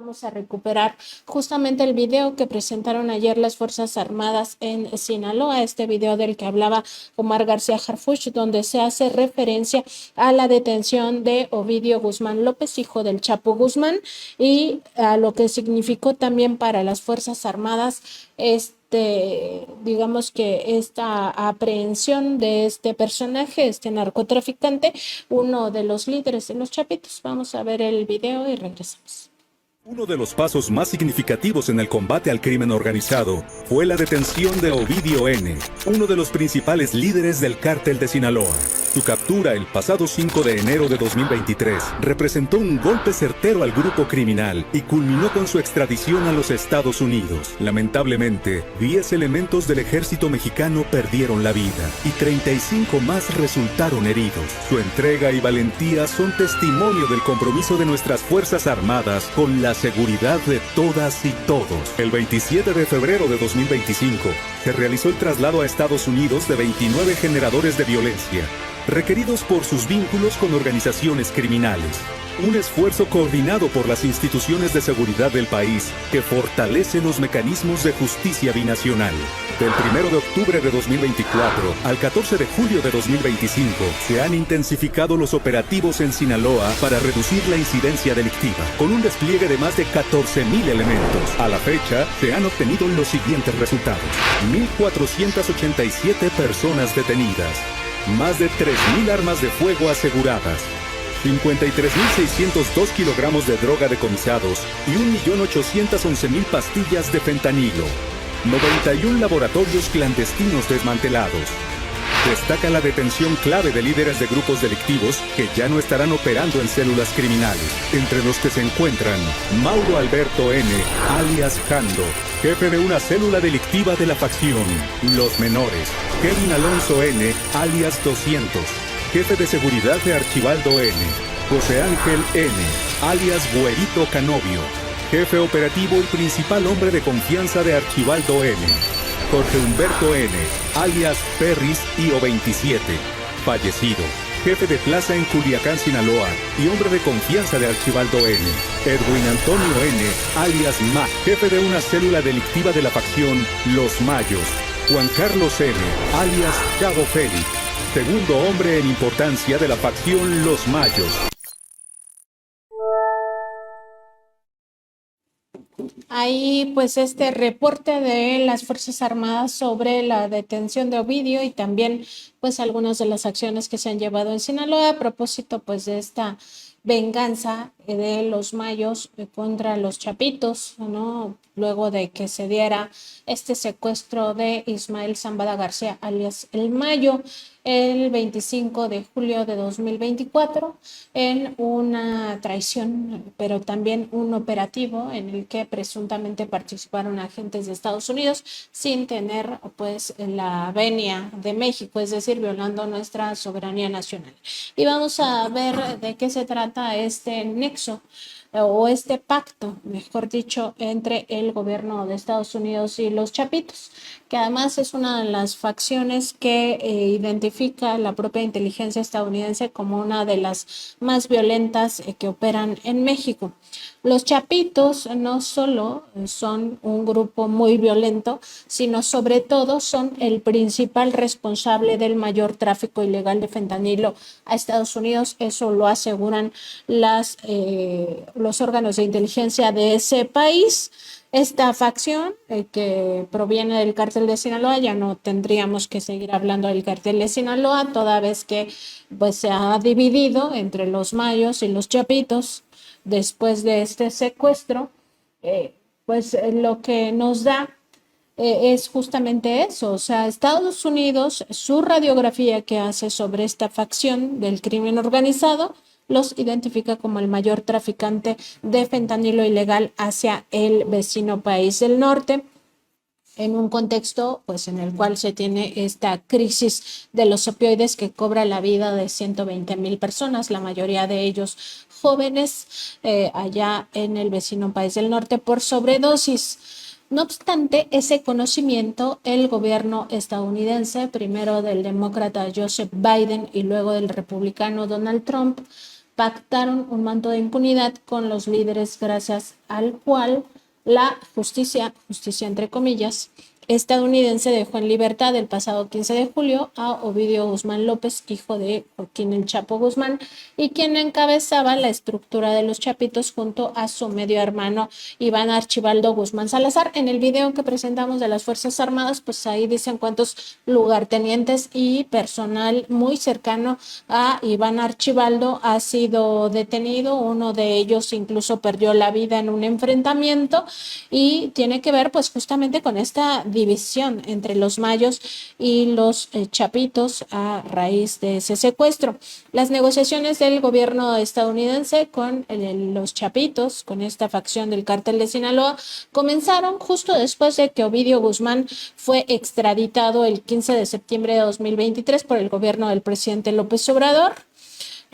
Vamos a recuperar justamente el video que presentaron ayer las Fuerzas Armadas en Sinaloa, este video del que hablaba Omar García Harfuch, donde se hace referencia a la detención de Ovidio Guzmán López, hijo del Chapo Guzmán, y a lo que significó también para las Fuerzas Armadas digamos que esta aprehensión de este personaje, este narcotraficante, uno de los líderes de los Chapitos. Vamos a ver el video y regresamos. Uno de los pasos más significativos en el combate al crimen organizado fue la detención de Ovidio N., uno de los principales líderes del cártel de Sinaloa. Su captura el pasado 5 de enero de 2023 representó un golpe certero al grupo criminal y culminó con su extradición a los Estados Unidos. Lamentablemente, 10 elementos del ejército mexicano perdieron la vida y 35 más resultaron heridos. Su entrega y valentía son testimonio del compromiso de nuestras Fuerzas Armadas con la seguridad de todas y todos. El 27 de febrero de 2025 se realizó el traslado a Estados Unidos de 29 generadores de violencia, requeridos por sus vínculos con organizaciones criminales. Un esfuerzo coordinado por las instituciones de seguridad del país que fortalece los mecanismos de justicia binacional. Del 1 de octubre de 2024 al 14 de julio de 2025 se han intensificado los operativos en Sinaloa para reducir la incidencia delictiva, con un despliegue de más de 14,000 elementos. A la fecha, se han obtenido los siguientes resultados: 1,487 personas detenidas, más de 3,000 armas de fuego aseguradas, 53,602 kilogramos de droga decomisados y 1,811,000 pastillas de fentanilo, 91 laboratorios clandestinos desmantelados. Destaca la detención clave de líderes de grupos delictivos que ya no estarán operando en células criminales, entre los que se encuentran Mauro Alberto N., alias Jando, jefe de una célula delictiva de la facción Los Menores; Kevin Alonso N., alias 200, jefe de seguridad de Archibaldo N.; José Ángel N., alias Güerito Canovio, jefe operativo y principal hombre de confianza de Archibaldo N.; Jorge Humberto N., alias Perris IO 27, fallecido, jefe de plaza en Culiacán, Sinaloa, y hombre de confianza de Archibaldo N.; Edwin Antonio N., alias Ma, jefe de una célula delictiva de la facción Los Mayos; Juan Carlos N., alias Chavo Félix, segundo hombre en importancia de la facción Los Mayos. Ahí pues este reporte de las Fuerzas Armadas sobre la detención de Ovidio y también pues algunas de las acciones que se han llevado en Sinaloa a propósito pues de esta venganza de los Mayos contra los Chapitos, ¿no? Luego de que se diera este secuestro de Ismael Zambada García, alias El Mayo, el 25 de julio de 2024, en una traición, pero también un operativo en el que presuntamente participaron agentes de Estados Unidos sin tener pues la venia de México, es decir, violando nuestra soberanía nacional. Y vamos a ver de qué se trata este nexo o este pacto, mejor dicho, entre el gobierno de Estados Unidos y los Chapitos, que además es una de las facciones que identifica la propia inteligencia estadounidense como una de las más violentas que operan en México. Los Chapitos no solo son un grupo muy violento, sino sobre todo son el principal responsable del mayor tráfico ilegal de fentanilo a Estados Unidos. Eso lo aseguran los órganos de inteligencia de ese país. Esta facción que proviene del cártel de Sinaloa, ya no tendríamos que seguir hablando del cártel de Sinaloa, toda vez que pues, se ha dividido entre los Mayos y los Chapitos después de este secuestro, pues lo que nos da es justamente eso. O sea, Estados Unidos, su radiografía que hace sobre esta facción del crimen organizado, los identifica como el mayor traficante de fentanilo ilegal hacia el vecino país del norte, en un contexto pues en el cual se tiene esta crisis de los opioides que cobra la vida de 120,000 personas, la mayoría de ellos jóvenes, allá en el vecino país del norte por sobredosis. No obstante ese conocimiento, el gobierno estadounidense, primero del demócrata Joseph Biden y luego del republicano Donald Trump, pactaron un manto de impunidad con los líderes gracias al cual la justicia entre comillas, estadounidense dejó en libertad el pasado 15 de julio a Ovidio Guzmán López, hijo de Joaquín El Chapo Guzmán, y quien encabezaba la estructura de los Chapitos junto a su medio hermano Iván Archibaldo Guzmán Salazar. En el video que presentamos de las Fuerzas Armadas, pues ahí dicen cuántos lugartenientes y personal muy cercano a Iván Archibaldo ha sido detenido. Uno de ellos incluso perdió la vida en un enfrentamiento y tiene que ver pues justamente con esta división entre los mayos y los chapitos a raíz de ese secuestro. Las negociaciones del gobierno estadounidense con los chapitos, con esta facción del cártel de Sinaloa, comenzaron justo después de que Ovidio Guzmán fue extraditado el 15 de septiembre de 2023 por el gobierno del presidente López Obrador,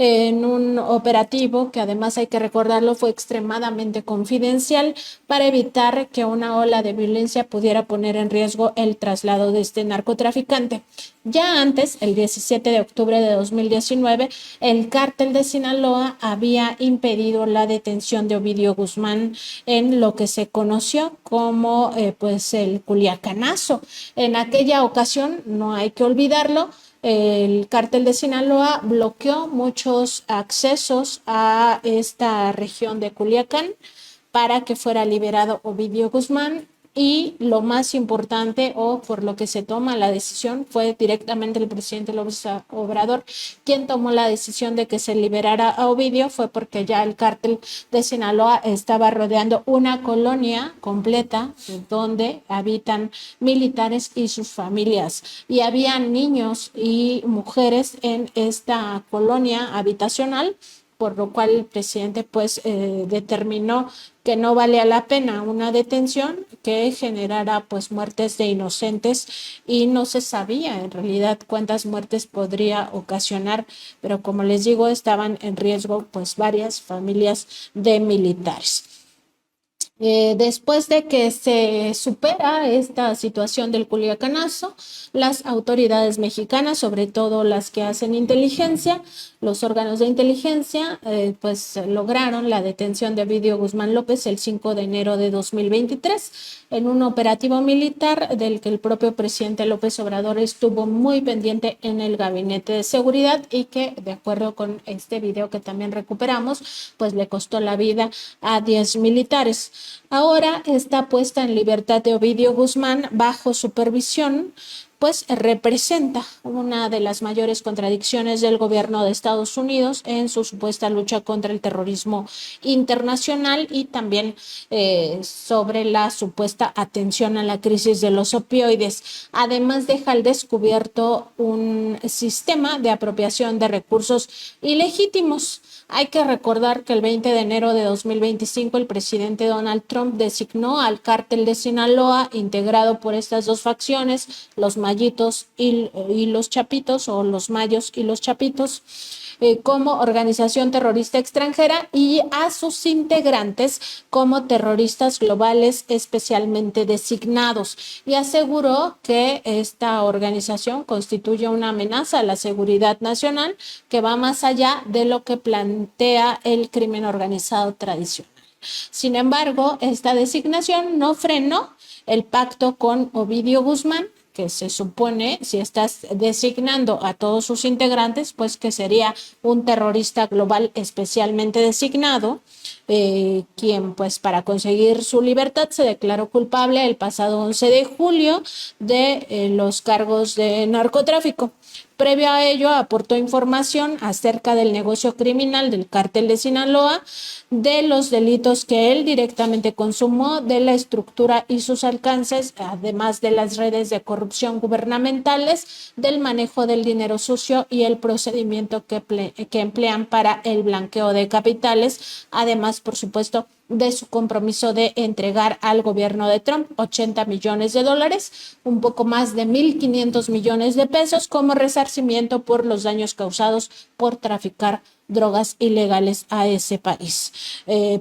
en un operativo que además hay que recordarlo fue extremadamente confidencial para evitar que una ola de violencia pudiera poner en riesgo el traslado de este narcotraficante. Ya antes, el 17 de octubre de 2019, el cártel de Sinaloa había impedido la detención de Ovidio Guzmán en lo que se conoció como pues el Culiacanazo. En aquella ocasión, no hay que olvidarlo, el cártel de Sinaloa bloqueó muchos accesos a esta región de Culiacán para que fuera liberado Ovidio Guzmán, y lo más importante o por lo que se toma la decisión fue directamente el presidente López Obrador quien tomó la decisión de que se liberara a Ovidio. Fue porque ya el cártel de Sinaloa estaba rodeando una colonia completa donde habitan militares y sus familias, y había niños y mujeres en esta colonia habitacional, por lo cual el presidente pues determinó que no valía la pena una detención que generara pues muertes de inocentes, y no se sabía en realidad cuántas muertes podría ocasionar, pero como les digo, estaban en riesgo pues varias familias de militares. Después de que se supera esta situación del Culiacanazo, las autoridades mexicanas, sobre todo las que hacen inteligencia, los órganos de inteligencia, pues lograron la detención de Ovidio Guzmán López el 5 de enero de 2023 en un operativo militar del que el propio presidente López Obrador estuvo muy pendiente en el gabinete de seguridad, y que, de acuerdo con este video que también recuperamos, pues le costó la vida a 10 militares. Ahora esta puesta en libertad de Ovidio Guzmán bajo supervisión pues representa una de las mayores contradicciones del gobierno de Estados Unidos en su supuesta lucha contra el terrorismo internacional, y también sobre la supuesta atención a la crisis de los opioides. Además, deja al descubierto un sistema de apropiación de recursos ilegítimos. Hay que recordar que el 20 de enero de 2025 el presidente Donald Trump designó al cártel de Sinaloa, integrado por estas dos facciones, los mayitos y los chapitos, o los mayos y los chapitos, como organización terrorista extranjera, y a sus integrantes como terroristas globales especialmente designados, y aseguró que esta organización constituye una amenaza a la seguridad nacional que va más allá de lo que plantea el crimen organizado tradicional. Sin embargo, esta designación no frenó el pacto con Ovidio Guzmán, que se supone, si estás designando a todos sus integrantes, pues que sería un terrorista global especialmente designado, quien pues para conseguir su libertad se declaró culpable el pasado 11 de julio de los cargos de narcotráfico. Previo a ello, aportó información acerca del negocio criminal del cártel de Sinaloa, de los delitos que él directamente consumó, de la estructura y sus alcances, además de las redes de corrupción gubernamentales, del manejo del dinero sucio y el procedimiento que emplean para el blanqueo de capitales, además, por supuesto, de su compromiso de entregar al gobierno de Trump 80 millones de dólares, un poco más de 1.500 millones de pesos como resarcimiento por los daños causados por traficar drogas ilegales a ese país.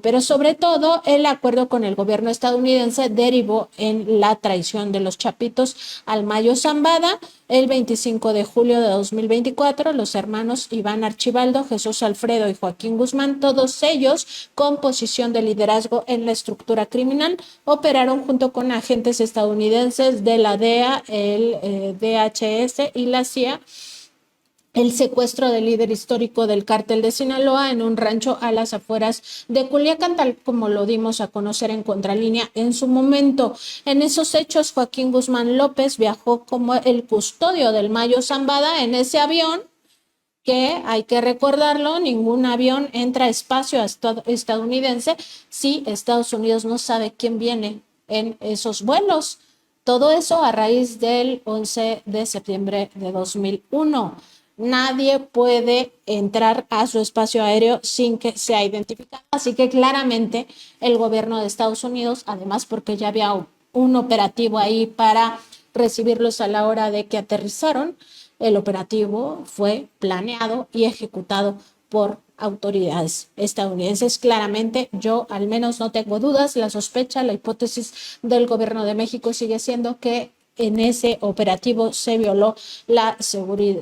Pero sobre todo, el acuerdo con el gobierno estadounidense derivó en la traición de los chapitos al Mayo Zambada. El 25 de julio de 2024, los hermanos Iván Archibaldo, Jesús Alfredo y Joaquín Guzmán, todos ellos con posición de liderazgo en la estructura criminal, operaron junto con agentes estadounidenses de la DEA, el DHS y la CIA, el secuestro del líder histórico del cártel de Sinaloa en un rancho a las afueras de Culiacán, tal como lo dimos a conocer en Contralínea en su momento. En esos hechos, Joaquín Guzmán López viajó como el custodio del Mayo Zambada en ese avión, que hay que recordarlo, ningún avión entra a espacio estadounidense si Estados Unidos no sabe quién viene en esos vuelos. Todo eso a raíz del 11 de septiembre de 2001. Nadie puede entrar a su espacio aéreo sin que sea identificado. Así que claramente el gobierno de Estados Unidos, además porque ya había un operativo ahí para recibirlos a la hora de que aterrizaron, el operativo fue planeado y ejecutado por autoridades estadounidenses. Claramente, yo al menos no tengo dudas, la sospecha, la hipótesis del gobierno de México sigue siendo que en ese operativo se violó la soberanía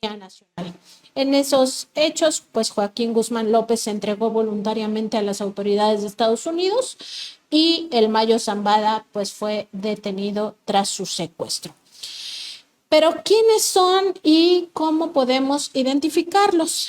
nacional. En esos hechos, pues Joaquín Guzmán López se entregó voluntariamente a las autoridades de Estados Unidos y el Mayo Zambada pues fue detenido tras su secuestro. Pero ¿quiénes son y cómo podemos identificarlos?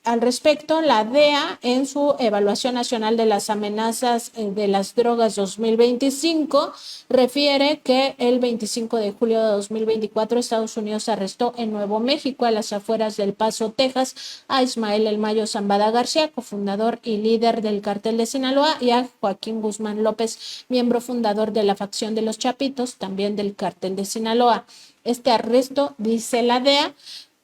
Al respecto, la DEA, en su Evaluación Nacional de las Amenazas de las Drogas 2025, refiere que el 25 de julio de 2024 Estados Unidos arrestó en Nuevo México, a las afueras del Paso, Texas, a Ismael El Mayo Zambada García, cofundador y líder del Cártel de Sinaloa, y a Joaquín Guzmán López, miembro fundador de la facción de los Chapitos, también del Cártel de Sinaloa. Este arresto, dice la DEA,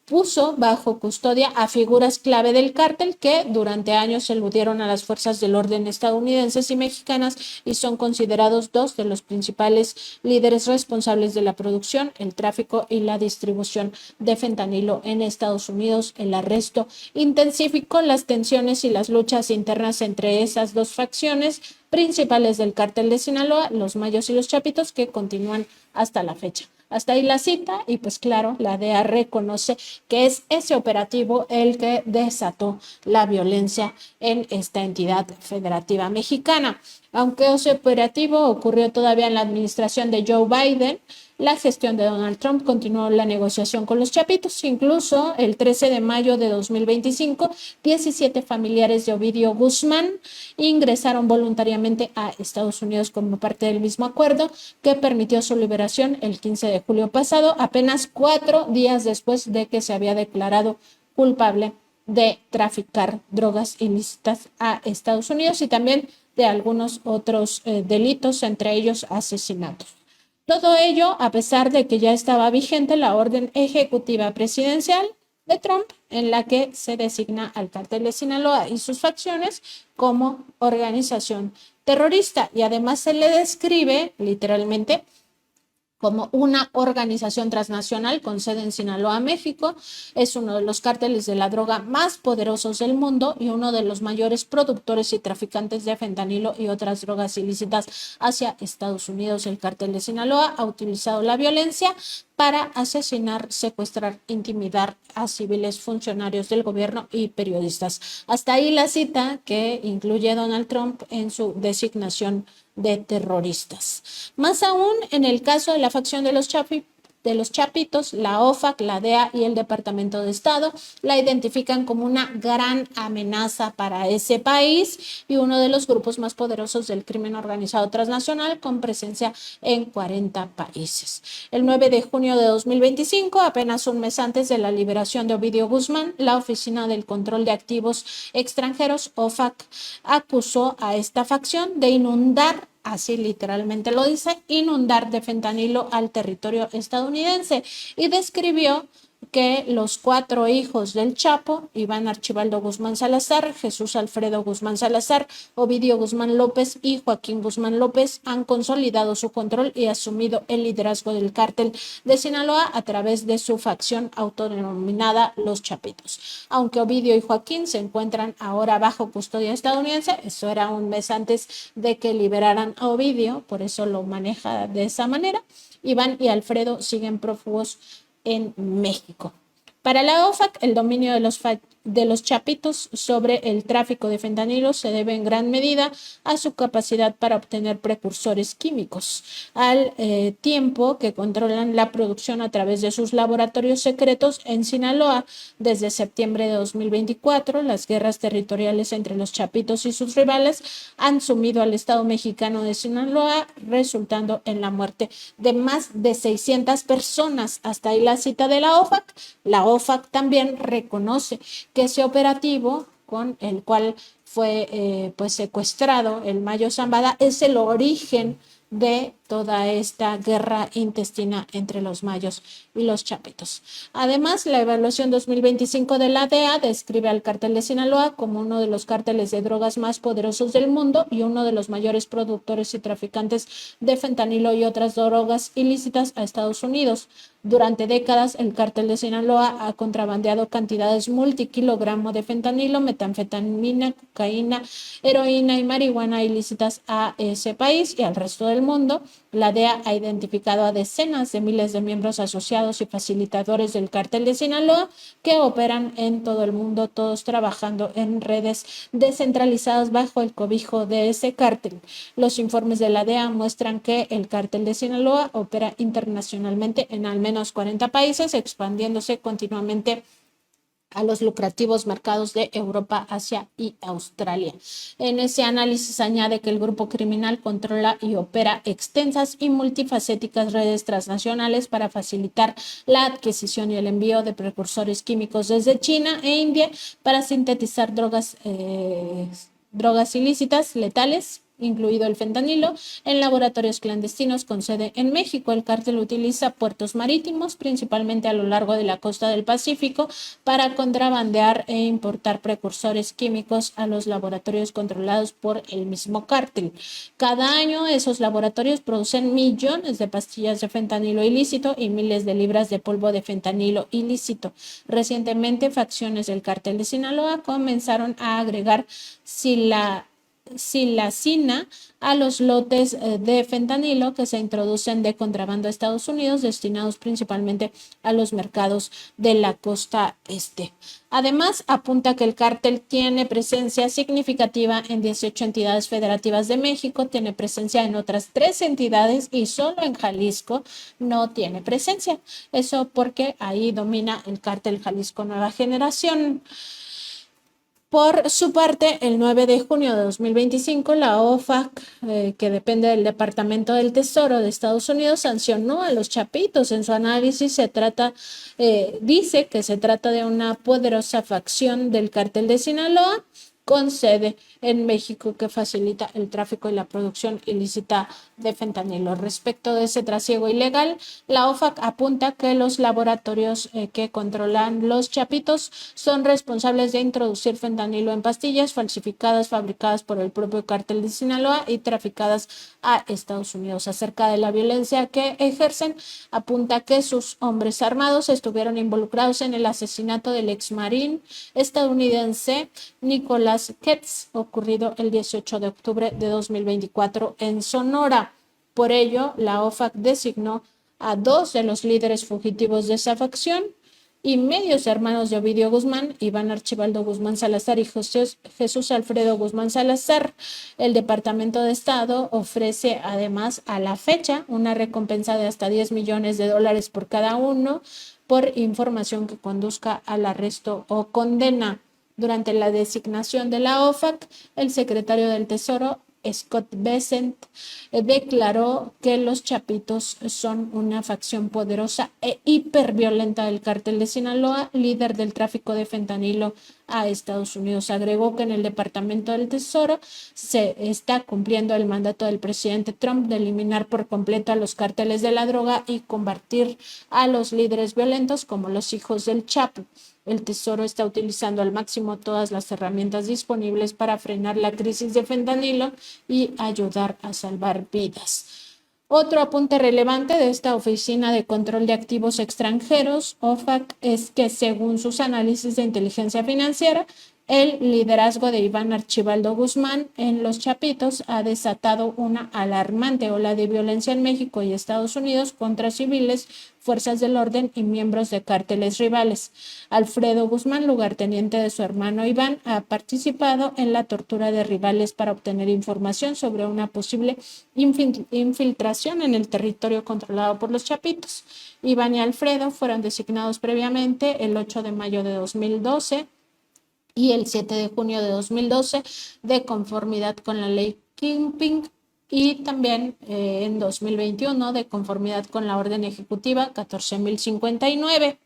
puso bajo custodia a figuras clave del cártel que durante años eludieron a las fuerzas del orden estadounidenses y mexicanas y son considerados dos de los principales líderes responsables de la producción, el tráfico y la distribución de fentanilo en Estados Unidos. El arresto intensificó las tensiones y las luchas internas entre esas dos facciones principales del cártel de Sinaloa, los Mayos y los Chapitos, que continúan hasta la fecha. Hasta ahí la cita y pues claro, la DEA reconoce que es ese operativo el que desató la violencia en esta entidad federativa mexicana. Aunque ese operativo ocurrió todavía en la administración de Joe Biden, la gestión de Donald Trump continuó la negociación con los Chapitos. Incluso el 13 de mayo de 2025, 17 familiares de Ovidio Guzmán ingresaron voluntariamente a Estados Unidos como parte del mismo acuerdo que permitió su liberación el 15 de julio pasado, apenas 4 días después de que se había declarado culpable de traficar drogas ilícitas a Estados Unidos y también de algunos otros delitos, entre ellos asesinatos. Todo ello a pesar de que ya estaba vigente la orden ejecutiva presidencial de Trump, en la que se designa al Cártel de Sinaloa y sus facciones como organización terrorista, y además se le describe literalmente como una organización transnacional con sede en Sinaloa, México. Es uno de los cárteles de la droga más poderosos del mundo y uno de los mayores productores y traficantes de fentanilo y otras drogas ilícitas hacia Estados Unidos. El cártel de Sinaloa ha utilizado la violencia para asesinar, secuestrar, intimidar a civiles, funcionarios del gobierno y periodistas. Hasta ahí la cita que incluye a Donald Trump en su designación de terroristas. Más aún, en el caso de la facción de los Chapitos, la OFAC, la DEA y el Departamento de Estado la identifican como una gran amenaza para ese país y uno de los grupos más poderosos del crimen organizado transnacional, con presencia en 40 países. El 9 de junio de 2025, apenas un mes antes de la liberación de Ovidio Guzmán, la Oficina del Control de Activos Extranjeros, OFAC, acusó a esta facción de inundar, así literalmente lo dice, inundar de fentanilo al territorio estadounidense, y describió que los 4 hijos del Chapo, Iván Archibaldo Guzmán Salazar, Jesús Alfredo Guzmán Salazar, Ovidio Guzmán López y Joaquín Guzmán López, han consolidado su control y asumido el liderazgo del cártel de Sinaloa a través de su facción autodenominada Los Chapitos. Aunque Ovidio y Joaquín se encuentran ahora bajo custodia estadounidense, eso era un mes antes de que liberaran a Ovidio, por eso lo maneja de esa manera. Iván y Alfredo siguen prófugos en México. Para la OFAC, el dominio de los chapitos sobre el tráfico de fentanilo se debe en gran medida a su capacidad para obtener precursores químicos, al tiempo que controlan la producción a través de sus laboratorios secretos en Sinaloa. Desde septiembre de 2024, las guerras territoriales entre los chapitos y sus rivales han sumido al Estado mexicano de Sinaloa, resultando en la muerte de más de 600 personas. Hasta ahí la cita de la OFAC. La OFAC también reconoce que ese operativo con el cual fue pues secuestrado el Mayo Zambada es el origen de toda esta guerra intestina entre los mayos y los chapitos. Además, la evaluación 2025 de la DEA describe al cártel de Sinaloa como uno de los cárteles de drogas más poderosos del mundo y uno de los mayores productores y traficantes de fentanilo y otras drogas ilícitas a Estados Unidos. Durante décadas, el cártel de Sinaloa ha contrabandeado cantidades multikilogramos de fentanilo, metanfetamina, cocaína, heroína y marihuana ilícitas a ese país y al resto del mundo. La DEA ha identificado a decenas de miles de miembros asociados y facilitadores del cártel de Sinaloa que operan en todo el mundo, todos trabajando en redes descentralizadas bajo el cobijo de ese cártel. Los informes de la DEA muestran que el cártel de Sinaloa opera internacionalmente en al menos 40 países, expandiéndose continuamente a los lucrativos mercados de Europa, Asia y Australia. En ese análisis añade que el grupo criminal controla y opera extensas y multifacéticas redes transnacionales para facilitar la adquisición y el envío de precursores químicos desde China e India para sintetizar drogas ilícitas letales, incluido el fentanilo, en laboratorios clandestinos con sede en México. El cártel utiliza puertos marítimos, principalmente a lo largo de la costa del Pacífico, para contrabandear e importar precursores químicos a los laboratorios controlados por el mismo cártel. Cada año, esos laboratorios producen millones de pastillas de fentanilo ilícito y miles de libras de polvo de fentanilo ilícito. Recientemente, facciones del cártel de Sinaloa comenzaron a agregar silacina a los lotes de fentanilo que se introducen de contrabando a Estados Unidos, destinados principalmente a los mercados de la costa este. Además, apunta que el cártel tiene presencia significativa en 18 entidades federativas de México, tiene presencia en otras 3 entidades y solo en Jalisco no tiene presencia. Eso porque ahí domina el cártel Jalisco Nueva Generación. Por su parte, el 9 de junio de 2025, la OFAC, que depende del Departamento del Tesoro de Estados Unidos, sancionó a los chapitos. En su análisis dice que se trata de una poderosa facción del cártel de Sinaloa con sede en México que facilita el tráfico y la producción ilícita de fentanilo. Respecto de ese trasiego ilegal, la OFAC apunta que los laboratorios que controlan los chapitos son responsables de introducir fentanilo en pastillas falsificadas, fabricadas por el propio cártel de Sinaloa y traficadas a Estados Unidos. Acerca de la violencia que ejercen, apunta que sus hombres armados estuvieron involucrados en el asesinato del exmarín estadounidense Nicolás Ketz, ocurrido el 18 de octubre de 2024 en Sonora. Por ello, la OFAC designó a 2 de los líderes fugitivos de esa facción y medios hermanos de Ovidio Guzmán, Iván Archibaldo Guzmán Salazar y Jesús Alfredo Guzmán Salazar. El Departamento de Estado ofrece además a la fecha una recompensa de hasta $10 millones por cada uno por información que conduzca al arresto o condena. Durante la designación de la OFAC, el secretario del Tesoro, Scott Bessent, declaró que los chapitos son una facción poderosa e hiperviolenta del cártel de Sinaloa, líder del tráfico de fentanilo a Estados Unidos. Agregó que en el Departamento del Tesoro se está cumpliendo el mandato del presidente Trump de eliminar por completo a los cárteles de la droga y combatir a los líderes violentos como los hijos del Chapo. El Tesoro está utilizando al máximo todas las herramientas disponibles para frenar la crisis de fentanilo y ayudar a salvar vidas. Otro apunte relevante de esta Oficina de Control de Activos Extranjeros, OFAC, es que según sus análisis de inteligencia financiera, el liderazgo de Iván Archibaldo Guzmán en Los Chapitos ha desatado una alarmante ola de violencia en México y Estados Unidos contra civiles, fuerzas del orden y miembros de cárteles rivales. Alfredo Guzmán, lugarteniente de su hermano Iván, ha participado en la tortura de rivales para obtener información sobre una posible infiltración en el territorio controlado por los Chapitos. Iván y Alfredo fueron designados previamente el 8 de mayo de 2012 y el 7 de junio de 2012 de conformidad con la ley Kingpin y también en 2021 de conformidad con la orden ejecutiva 14.059.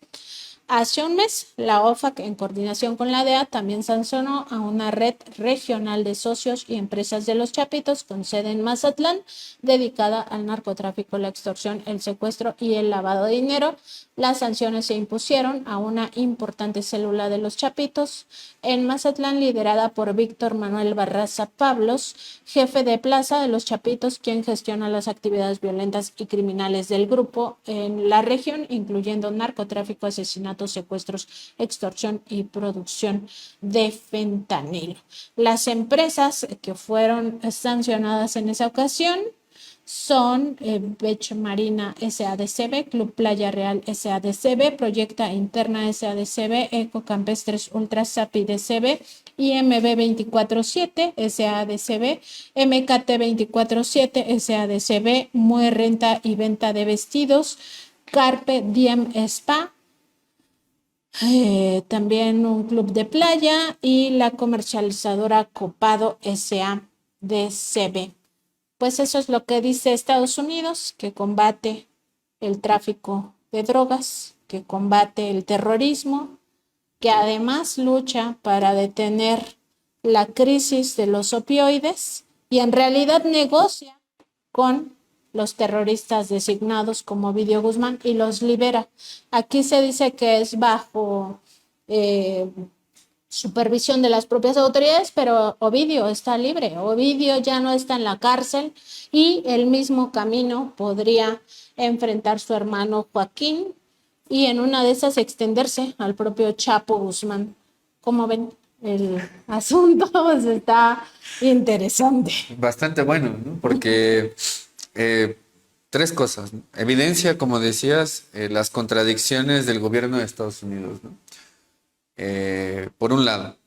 Hace un mes, la OFAC, en coordinación con la DEA, también sancionó a una red regional de socios y empresas de los Chapitos con sede en Mazatlán, dedicada al narcotráfico, la extorsión, el secuestro y el lavado de dinero. Las sanciones se impusieron a una importante célula de los Chapitos en Mazatlán, liderada por Víctor Manuel Barraza Pablos, jefe de plaza de los Chapitos, quien gestiona las actividades violentas y criminales del grupo en la región, incluyendo narcotráfico, asesinato, secuestros, extorsión y producción de fentanilo. Las empresas que fueron sancionadas en esa ocasión son Bech Marina SADCB, Club Playa Real SADCB, Proyecta Interna SADCB, Eco Campestres Ultra Sapi DCB, IMB 24/7 SADCB, MKT 24/7 SADCB, Mue Renta y Venta de Vestidos, Carpe Diem Spa, también un club de playa y la comercializadora Copado SADCB. Pues eso es lo que dice Estados Unidos, que combate el tráfico de drogas, que combate el terrorismo, que además lucha para detener la crisis de los opioides y en realidad negocia con los terroristas designados como Ovidio Guzmán y los libera. Aquí se dice que es bajo supervisión de las propias autoridades, pero Ovidio está libre, Ovidio ya no está en la cárcel y el mismo camino podría enfrentar su hermano Joaquín y en una de esas extenderse al propio Chapo Guzmán. ¿Cómo ven? El asunto pues, está interesante. Bastante bueno, ¿no? Porque tres cosas, ¿no? Evidencia, como decías, las contradicciones del gobierno de Estados Unidos, ¿no? Por un lado,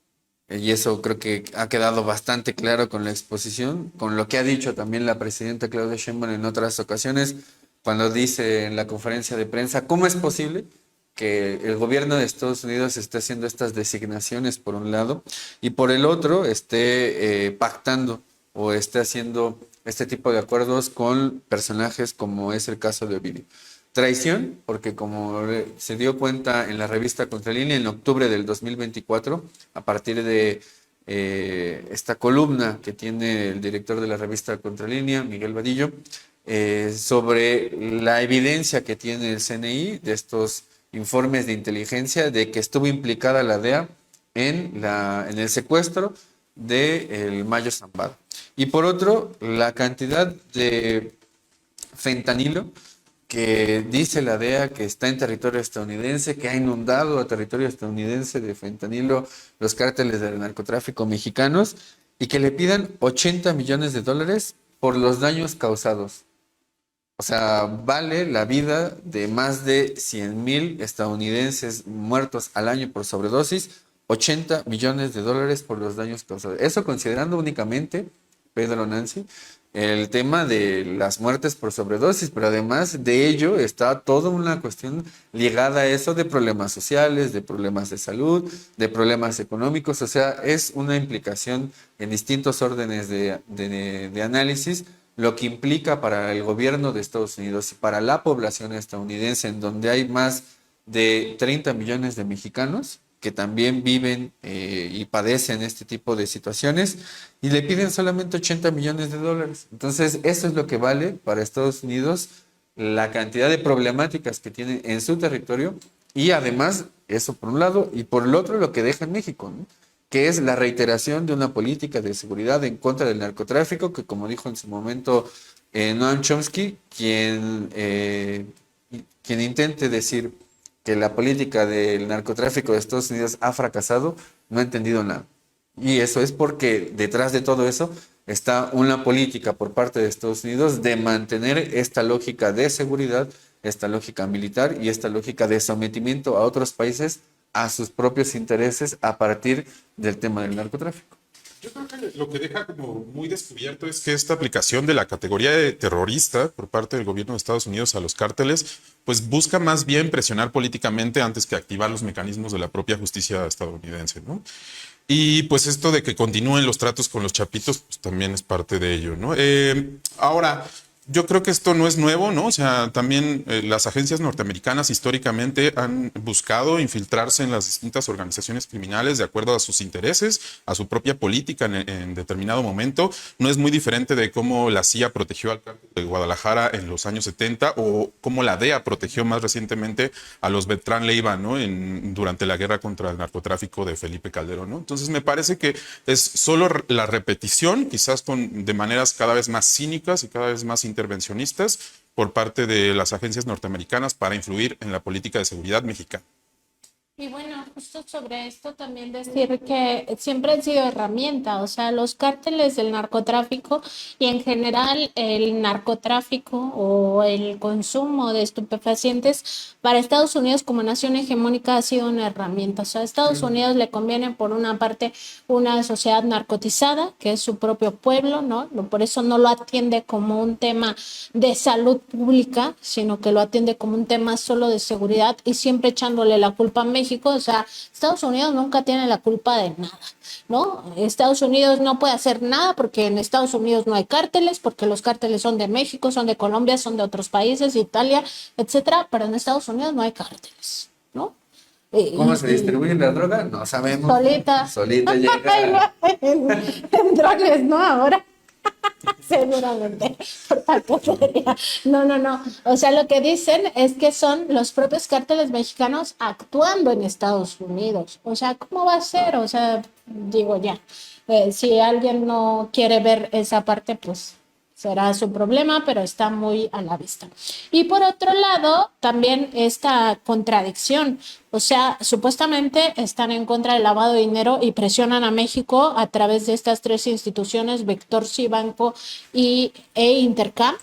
y eso creo que ha quedado bastante claro con la exposición, con lo que ha dicho también la presidenta Claudia Sheinbaum en otras ocasiones, cuando dice en la conferencia de prensa, ¿cómo es posible que el gobierno de Estados Unidos esté haciendo estas designaciones por un lado y por el otro esté pactando o esté haciendo este tipo de acuerdos con personajes como es el caso de Ovidio? Traición, porque como se dio cuenta en la revista Contralínea en octubre del 2024, a partir de esta columna que tiene el director de la revista Contralínea, Miguel Vadillo, sobre la evidencia que tiene el CNI de estos informes de inteligencia de que estuvo implicada la DEA en el secuestro del Mayo Zambada. Y por otro, la cantidad de fentanilo que dice la DEA que está en territorio estadounidense, que ha inundado a territorio estadounidense de fentanilo los cárteles del narcotráfico mexicanos y que le pidan $80 millones por los daños causados. O sea, vale la vida de más de 100,000 estadounidenses muertos al año por sobredosis, $80 millones por los daños causados. Eso considerando únicamente, Pedro, Nancy, el tema de las muertes por sobredosis, pero además de ello está toda una cuestión ligada a eso de problemas sociales, de problemas de salud, de problemas económicos. O sea, es una implicación en distintos órdenes de análisis, lo que implica para el gobierno de Estados Unidos y para la población estadounidense, en donde hay más de 30 millones de mexicanos, que también viven y padecen este tipo de situaciones y le piden solamente 80 millones de dólares. Entonces, eso es lo que vale para Estados Unidos la cantidad de problemáticas que tienen en su territorio y además, eso por un lado, y por el otro lo que deja en México, ¿no? Que es la reiteración de una política de seguridad en contra del narcotráfico, que como dijo en su momento Noam Chomsky, quien intente decir que la política del narcotráfico de Estados Unidos ha fracasado, no ha entendido nada. Y eso es porque detrás de todo eso está una política por parte de Estados Unidos de mantener esta lógica de seguridad, esta lógica militar y esta lógica de sometimiento a otros países a sus propios intereses a partir del tema del narcotráfico. Yo creo que lo que deja como muy descubierto es que esta aplicación de la categoría de terrorista por parte del gobierno de Estados Unidos a los cárteles, pues busca más bien presionar políticamente antes que activar los mecanismos de la propia justicia estadounidense, ¿no? Y pues esto de que continúen los tratos con los chapitos, pues también es parte de ello, ¿no? Ahora, yo creo que esto no es nuevo, ¿no? O sea, también las agencias norteamericanas históricamente han buscado infiltrarse en las distintas organizaciones criminales de acuerdo a sus intereses, a su propia política en determinado momento. No es muy diferente de cómo la CIA protegió al cártel de Guadalajara en los años 70 o cómo la DEA protegió más recientemente a los Beltrán Leiva, ¿no? Durante la guerra contra el narcotráfico de Felipe Calderón, ¿no? Entonces me parece que es solo la repetición, quizás de maneras cada vez más cínicas y cada vez más intervencionistas por parte de las agencias norteamericanas para influir en la política de seguridad mexicana. Y bueno, justo sobre esto también decir que siempre han sido herramienta, o sea, los cárteles del narcotráfico y en general el narcotráfico o el consumo de estupefacientes para Estados Unidos como nación hegemónica ha sido una herramienta. O sea, a Estados Unidos le conviene por una parte una sociedad narcotizada, que es su propio pueblo, ¿no? Por eso no lo atiende como un tema de salud pública, sino que lo atiende como un tema solo de seguridad y siempre echándole la culpa a México. O sea, Estados Unidos nunca tiene la culpa de nada, ¿no? Estados Unidos no puede hacer nada porque en Estados Unidos no hay cárteles, porque los cárteles son de México, son de Colombia, son de otros países, Italia, etcétera, pero en Estados Unidos no hay cárteles, ¿no? ¿Cómo se distribuye la droga? No sabemos. Solita. Solita llega. En drones, ¿no? Ahora. Seguramente, por paquetería. No. O sea, lo que dicen es que son los propios cárteles mexicanos actuando en Estados Unidos. O sea, ¿cómo va a ser? O sea, digo ya. Si alguien no quiere ver esa parte, pues será su problema, pero está muy a la vista. Y por otro lado, también esta contradicción, o sea, supuestamente están en contra del lavado de dinero y presionan a México a través de estas tres instituciones, Vectorsi, Banco e Intercam,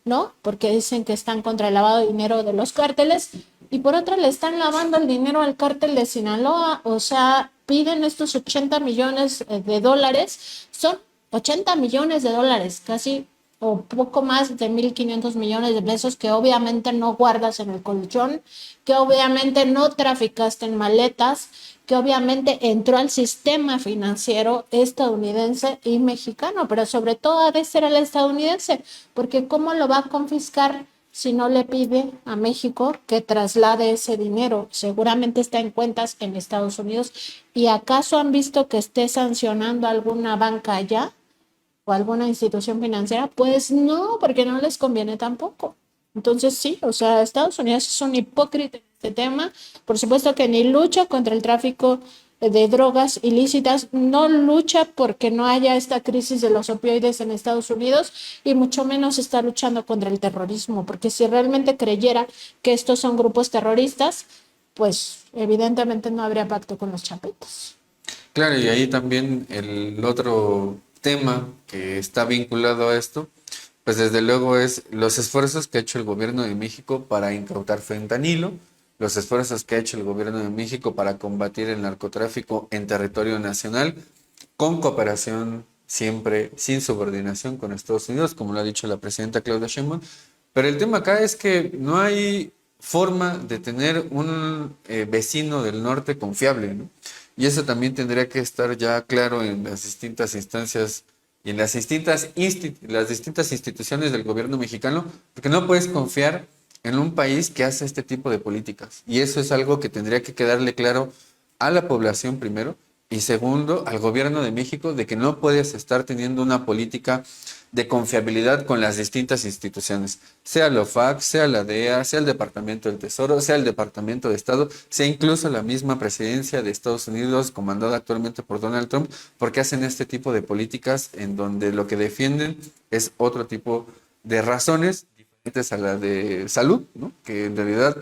¿no? Porque dicen que están contra el lavado de dinero de los cárteles y por otra le están lavando el dinero al cártel de Sinaloa, o sea, piden estos 80 millones de dólares, son 80 millones de dólares, casi o poco más de 1.500 millones de pesos que obviamente no guardas en el colchón, que obviamente no traficaste en maletas, que obviamente entró al sistema financiero estadounidense y mexicano, pero sobre todo ha de ser el estadounidense, porque ¿cómo lo va a confiscar si no le pide a México que traslade ese dinero? Seguramente está en cuentas en Estados Unidos. ¿Y acaso han visto que esté sancionando alguna banca allá o alguna institución financiera? Pues no, porque no les conviene tampoco. Entonces sí, o sea, Estados Unidos es un hipócrita en este tema. Por supuesto que ni lucha contra el tráfico de drogas ilícitas, no lucha porque no haya esta crisis de los opioides en Estados Unidos y mucho menos está luchando contra el terrorismo, porque si realmente creyera que estos son grupos terroristas, pues evidentemente no habría pacto con los chapitos. Claro, y ahí también el otro tema que está vinculado a esto, pues desde luego es los esfuerzos que ha hecho el gobierno de México para incautar fentanilo, los esfuerzos que ha hecho el gobierno de México para combatir el narcotráfico en territorio nacional, con cooperación siempre, sin subordinación con Estados Unidos, como lo ha dicho la presidenta Claudia Sheinbaum. Pero el tema acá es que no hay forma de tener un vecino del norte confiable, ¿no? Y eso también tendría que estar ya claro en las distintas instancias y en las distintas instituciones del gobierno mexicano, porque no puedes confiar en un país que hace este tipo de políticas. Y eso es algo que tendría que quedarle claro a la población primero, y segundo, al gobierno de México, de que no puedes estar teniendo una política de confiabilidad con las distintas instituciones, sea la OFAC, sea la DEA, sea el Departamento del Tesoro, sea el Departamento de Estado, sea incluso la misma presidencia de Estados Unidos, comandada actualmente por Donald Trump, porque hacen este tipo de políticas en donde lo que defienden es otro tipo de razones diferentes a la de salud, ¿no? Que en realidad,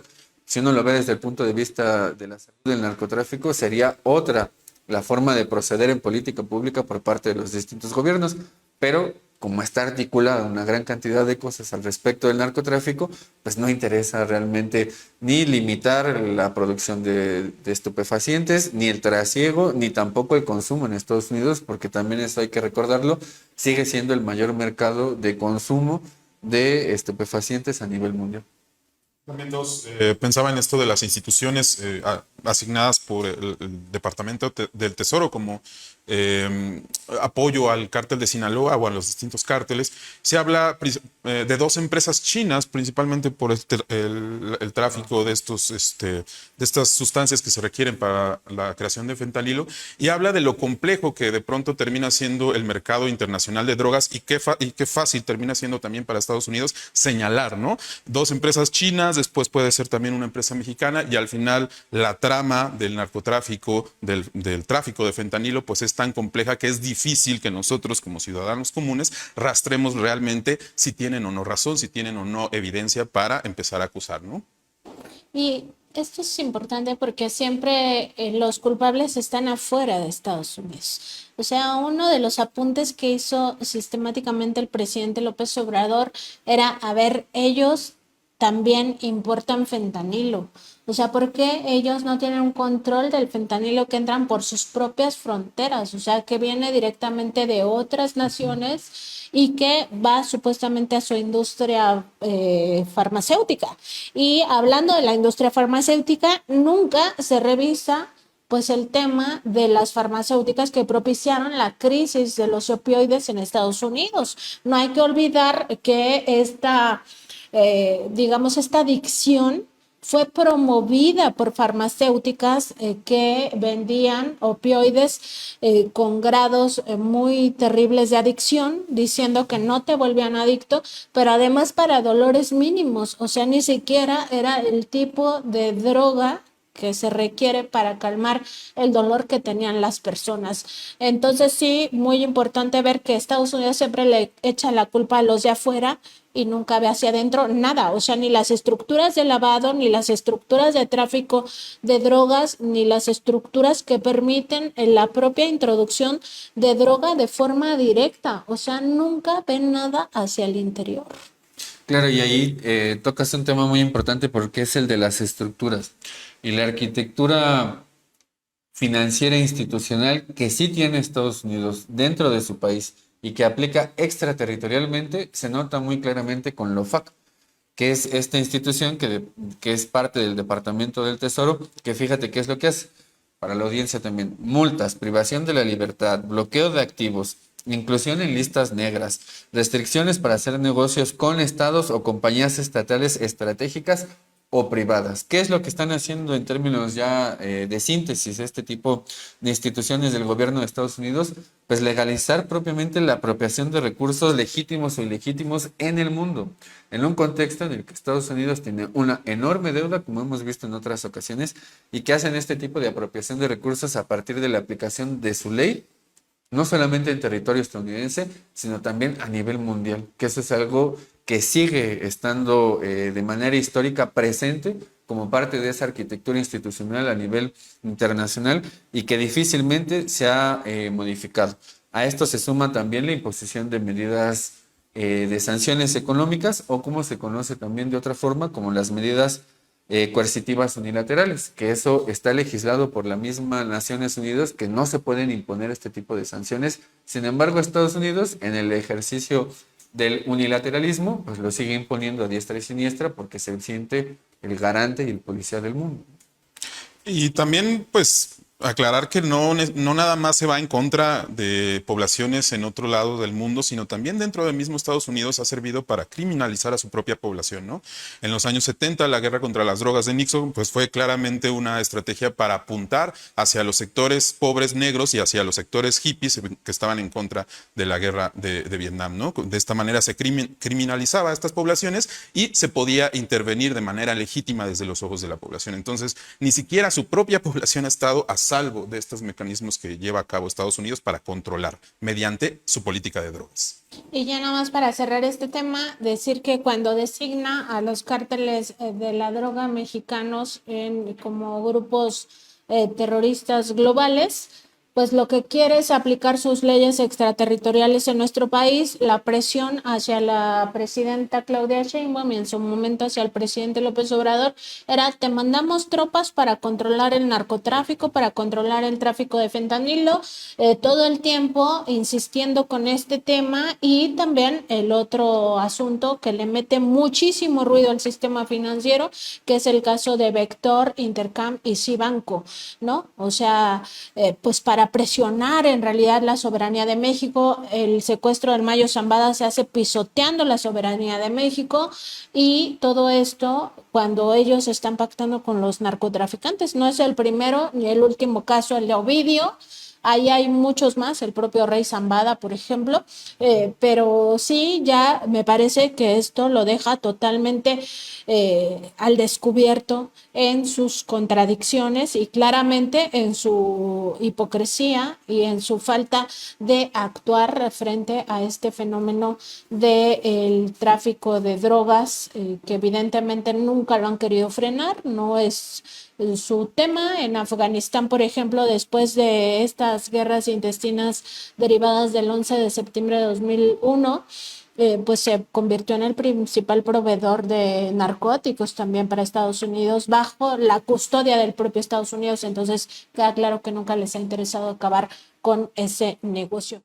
si uno lo ve desde el punto de vista de la salud del narcotráfico, sería otra la forma de proceder en política pública por parte de los distintos gobiernos, pero como está articulada una gran cantidad de cosas al respecto del narcotráfico, pues no interesa realmente ni limitar la producción de estupefacientes, ni el trasiego, ni tampoco el consumo en Estados Unidos, porque también eso hay que recordarlo, sigue siendo el mayor mercado de consumo de estupefacientes a nivel mundial. También pensaba en esto de las instituciones asignadas por el Departamento del Tesoro como apoyo al cártel de Sinaloa o a los distintos cárteles. Se habla de dos empresas chinas, principalmente por el tráfico de estas sustancias que se requieren para la creación de fentanilo, y habla de lo complejo que de pronto termina siendo el mercado internacional de drogas y qué fácil termina siendo también para Estados Unidos señalar, ¿no? Dos empresas chinas, después puede ser también una empresa mexicana, y al final la trama del narcotráfico, del tráfico de fentanilo, pues es tan compleja que es difícil que nosotros como ciudadanos comunes rastremos realmente si tienen o no razón, si tienen o no evidencia para empezar a acusar, ¿no? Y esto es importante porque siempre los culpables están afuera de Estados Unidos. O sea, uno de los apuntes que hizo sistemáticamente el presidente López Obrador era, a ver, ellos también importan fentanilo. O sea, ¿por qué ellos no tienen un control del fentanilo que entran por sus propias fronteras? O sea, que viene directamente de otras naciones y que va supuestamente a su industria farmacéutica. Y hablando de la industria farmacéutica, nunca se revisa pues el tema de las farmacéuticas que propiciaron la crisis de los opioides en Estados Unidos. No hay que olvidar que esta adicción fue promovida por farmacéuticas que vendían opioides con grados muy terribles de adicción, diciendo que no te volvían adicto, pero además para dolores mínimos, o sea, ni siquiera era el tipo de droga que se requiere para calmar el dolor que tenían las personas. Entonces sí, muy importante ver que Estados Unidos siempre le echa la culpa a los de afuera y nunca ve hacia adentro nada, o sea, ni las estructuras de lavado, ni las estructuras de tráfico de drogas, ni las estructuras que permiten la propia introducción de droga de forma directa, o sea, nunca ven nada hacia el interior. Claro, y ahí tocas un tema muy importante porque es el de las estructuras y la arquitectura financiera e institucional que sí tiene Estados Unidos dentro de su país y que aplica extraterritorialmente, se nota muy claramente con la OFAC, que es esta institución que es parte del Departamento del Tesoro, que fíjate qué es lo que hace. Para la audiencia también, multas, privación de la libertad, bloqueo de activos, inclusión en listas negras, restricciones para hacer negocios con estados o compañías estatales estratégicas o privadas. ¿Qué es lo que están haciendo en términos ya de síntesis este tipo de instituciones del gobierno de Estados Unidos? Pues legalizar propiamente la apropiación de recursos legítimos o ilegítimos en el mundo, en un contexto en el que Estados Unidos tiene una enorme deuda, como hemos visto en otras ocasiones, y que hacen este tipo de apropiación de recursos a partir de la aplicación de su ley, no solamente en territorio estadounidense, sino también a nivel mundial, que eso es algo que sigue estando de manera histórica presente como parte de esa arquitectura institucional a nivel internacional y que difícilmente se ha modificado. A esto se suma también la imposición de medidas de sanciones económicas, o como se conoce también de otra forma, como las medidas coercitivas unilaterales, que eso está legislado por la misma Naciones Unidas, que no se pueden imponer este tipo de sanciones. Sin embargo, Estados Unidos, en el ejercicio del unilateralismo, pues lo sigue imponiendo a diestra y siniestra porque se siente el garante y el policía del mundo. Y también, pues, Aclarar que no nada más se va en contra de poblaciones en otro lado del mundo, sino también dentro del mismo Estados Unidos ha servido para criminalizar a su propia población, ¿no? En los años 70, la guerra contra las drogas de Nixon, pues fue claramente una estrategia para apuntar hacia los sectores pobres negros y hacia los sectores hippies que estaban en contra de la guerra de Vietnam, ¿no? De esta manera se criminalizaba a estas poblaciones y se podía intervenir de manera legítima desde los ojos de la población. Entonces, ni siquiera su propia población ha estado a salvo de estos mecanismos que lleva a cabo Estados Unidos para controlar mediante su política de drogas. Y ya nada más para cerrar este tema, decir que cuando designa a los cárteles de la droga mexicanos como grupos terroristas globales, pues lo que quiere es aplicar sus leyes extraterritoriales en nuestro país, la presión hacia la presidenta Claudia Sheinbaum y en su momento hacia el presidente López Obrador era: te mandamos tropas para controlar el narcotráfico, para controlar el tráfico de fentanilo, todo el tiempo insistiendo con este tema. Y también el otro asunto que le mete muchísimo ruido al sistema financiero, que es el caso de Vector, Intercam y Cibanco, ¿no? O sea, pues para presionar en realidad la soberanía de México. El secuestro del Mayo Zambada se hace pisoteando la soberanía de México, y todo esto cuando ellos están pactando con los narcotraficantes. No es el primero ni el último caso el de Ovidio. Ahí hay muchos más, el propio Rey Zambada, por ejemplo, pero sí, ya me parece que esto lo deja totalmente al descubierto en sus contradicciones y claramente en su hipocresía y en su falta de actuar frente a este fenómeno del tráfico de drogas, que evidentemente nunca lo han querido frenar. No es su tema. En Afganistán, por ejemplo, después de estas guerras intestinas derivadas del 11 de septiembre de 2001, pues se convirtió en el principal proveedor de narcóticos también para Estados Unidos, bajo la custodia del propio Estados Unidos. Entonces queda claro que nunca les ha interesado acabar con ese negocio.